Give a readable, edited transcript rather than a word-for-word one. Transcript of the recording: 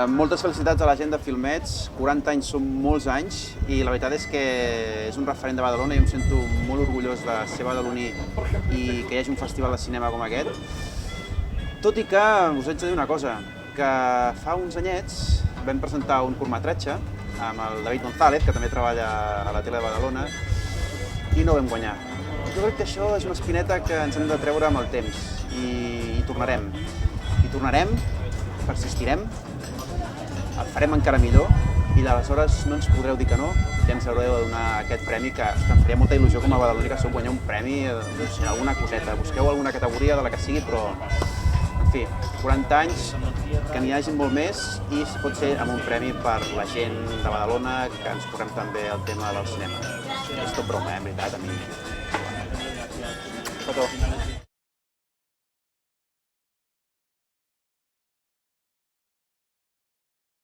Moltes felicitats a la gent de Filmets, 40 anys són molts anys i la veritat és que és un referent de Badalona i em sento molt orgullós de ser badaloní i que hi hagi un festival de cinema com aquest. Tot i que us haig de dir una cosa, que fa uns anyets vam presentar un curtmetratge amb el David González, que també treballa a la tele de Badalona, i no vam guanyar. Jo crec que això és una espineta que ens hem de treure amb el temps i tornarem. I tornarem, persistirem, el farem encara millor i aleshores no ens podreu dir que no i ens haureu de donar aquest premi que em faria molta il·lusió com a badaloní que sou guanyar un premi, alguna coseta. Busqueu alguna categoria de la que sigui, però en fi, 40 anys, que n'hi hagi molt més i pot ser amb un premi per la gent de Badalona que ens correm també el tema del cinema. És tot broma, en veritat, a mi. Petó.